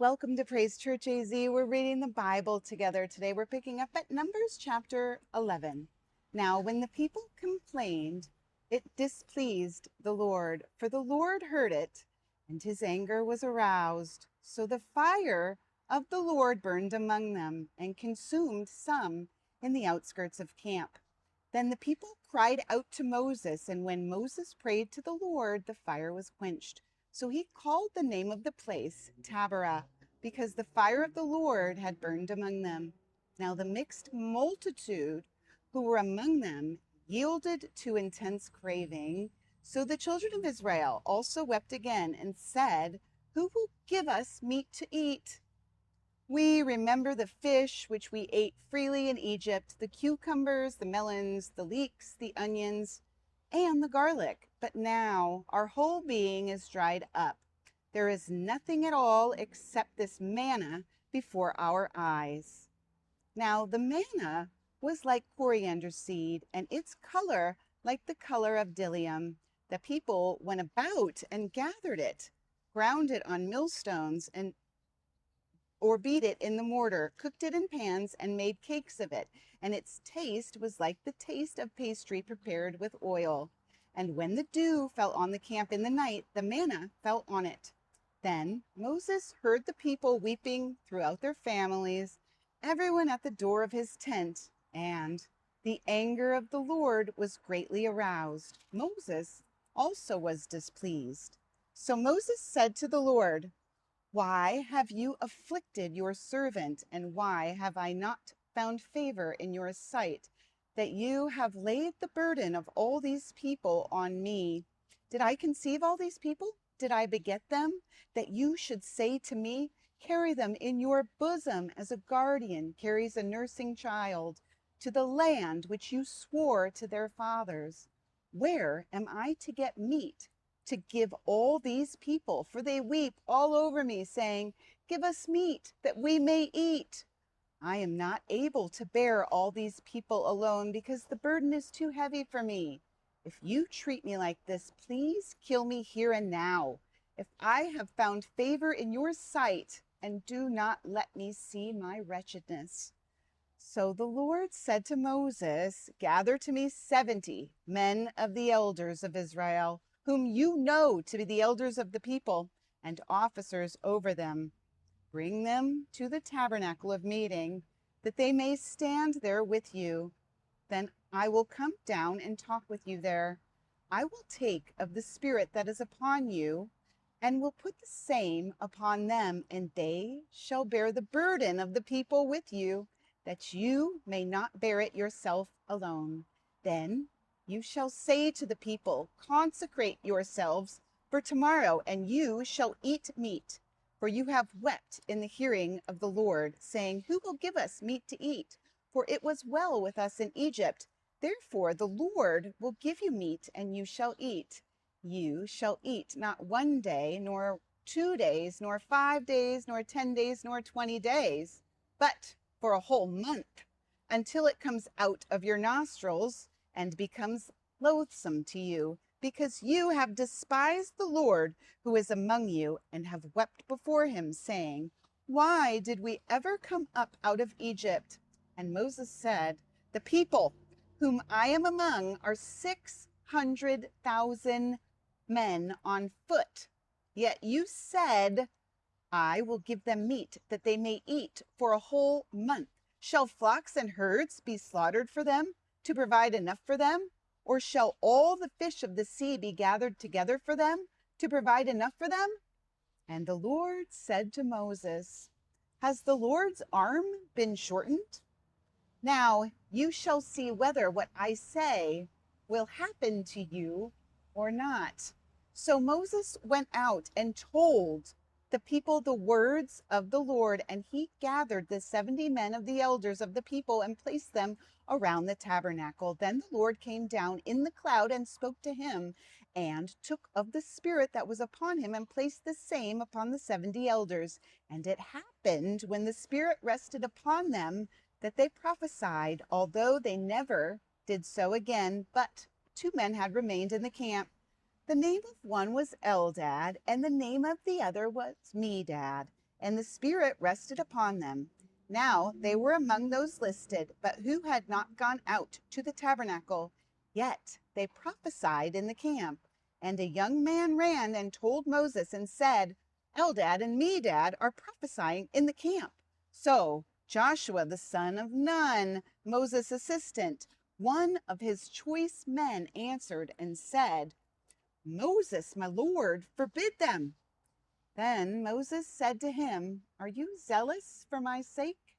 Welcome to Praise Church AZ. We're reading the Bible together today. We're picking up at Numbers chapter 11. Now, when the people complained, it displeased the Lord, for the Lord heard it, and his anger was aroused. So the fire of the Lord burned among them and consumed some in the outskirts of camp. Then the people cried out to Moses, and when Moses prayed to the Lord, the fire was quenched. So he called the name of the place Taberah, because the fire of the Lord had burned among them. Now the mixed multitude who were among them yielded to intense craving. So the children of Israel also wept again and said, "Who will give us meat to eat? We remember the fish which we ate freely in Egypt, the cucumbers, the melons, the leeks, the onions, and the garlic. But now our whole being is dried up. There is nothing at all except this manna before our eyes." Now the manna was like coriander seed, and its color like the color of bdellium. The people went about and gathered it, ground it on millstones, or beat it in the mortar, cooked it in pans, and made cakes of it. And its taste was like the taste of pastry prepared with oil. And when the dew fell on the camp in the night, the manna fell on it. Then Moses heard the people weeping throughout their families, everyone at the door of his tent, and the anger of the Lord was greatly aroused. Moses also was displeased. So Moses said to the Lord, "Why have you afflicted your servant, and why have I not found favor in your sight, that you have laid the burden of all these people on me? Did I conceive all these people? Did I beget them? That you should say to me, 'Carry them in your bosom as a guardian carries a nursing child, to the land which you swore to their fathers.' Where am I to get meat to give all these people? For they weep all over me, saying, 'Give us meat that we may eat.' I am not able to bear all these people alone, because the burden is too heavy for me. If you treat me like this, please kill me here and now, if I have found favor in your sight, and do not let me see my wretchedness." So the Lord said to Moses, "Gather to me 70 men of the elders of Israel, whom you know to be the elders of the people and officers over them. Bring them to the tabernacle of meeting, that they may stand there with you. Then I will come down and talk with you there. I will take of the Spirit that is upon you, and will put the same upon them, and they shall bear the burden of the people with you, that you may not bear it yourself alone. Then you shall say to the people, 'Consecrate yourselves for tomorrow, and you shall eat meat. For you have wept in the hearing of the Lord, saying, Who will give us meat to eat? For it was well with us in Egypt. Therefore the Lord will give you meat, and you shall eat. You shall eat not 1 day, nor 2 days, nor 5 days, nor 10 days, nor 20 days, but for a whole month, until it comes out of your nostrils and becomes loathsome to you, because you have despised the Lord who is among you, and have wept before him, saying, Why did we ever come up out of Egypt?" And Moses said, "The people whom I am among are 600,000 men on foot. Yet you said, 'I will give them meat that they may eat for a whole month.' Shall flocks and herds be slaughtered for them, to provide enough for them? Or shall all the fish of the sea be gathered together for them, to provide enough for them?" And the Lord said to Moses, "Has the Lord's arm been shortened? Now you shall see whether what I say will happen to you or not." So Moses went out and told the people the words of the Lord, and he gathered the 70 men of the elders of the people and placed them around the tabernacle. Then the Lord came down in the cloud and spoke to him, and took of the Spirit that was upon him and placed the same upon the 70 elders. And it happened, when the Spirit rested upon them, that they prophesied, although they never did so again. But 2 men had remained in the camp. The name of one was Eldad, and the name of the other was Medad. and the Spirit rested upon them. Now they were among those listed, but who had not gone out to the tabernacle. Yet they prophesied in the camp. And a young man ran and told Moses and said, Eldad and Medad are prophesying in the camp. So Joshua the son of Nun, Moses' assistant, one of his choice men, answered and said, Moses, my Lord, forbid them. Then Moses said to him, Are you zealous for my sake?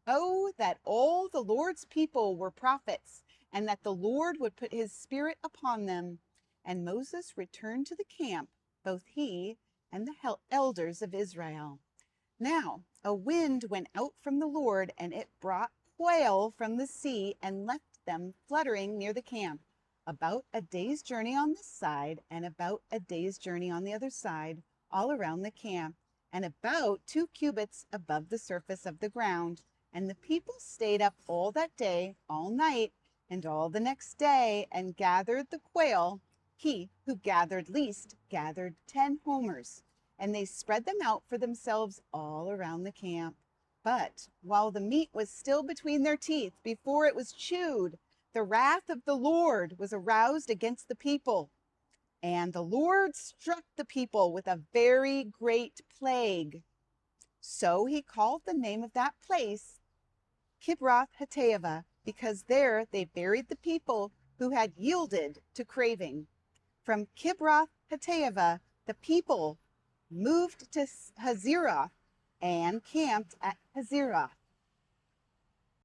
Oh, that all the Lord's people were prophets, and that the Lord would put his Spirit upon them. And Moses returned to the camp, both he and the elders of Israel. Now a wind went out from the Lord, and it brought quail from the sea and left them fluttering near the camp, about a day's journey on this side and about a day's journey on the other side, all around the camp, and about 2 cubits above the surface of the ground. And the people stayed up all that day, all night, and all the next day, and gathered the quail. He who gathered least gathered 10 homers, and they spread them out for themselves all around the camp. But while the meat was still between their teeth, before it was chewed, the wrath of the Lord was aroused against the people. And the Lord struck the people with a very great plague. So he called the name of that place Kibroth Hattaavah, because there they buried the people who had yielded to craving. From Kibroth Hattaavah, the people moved to Hazeroth and camped at Hazeroth.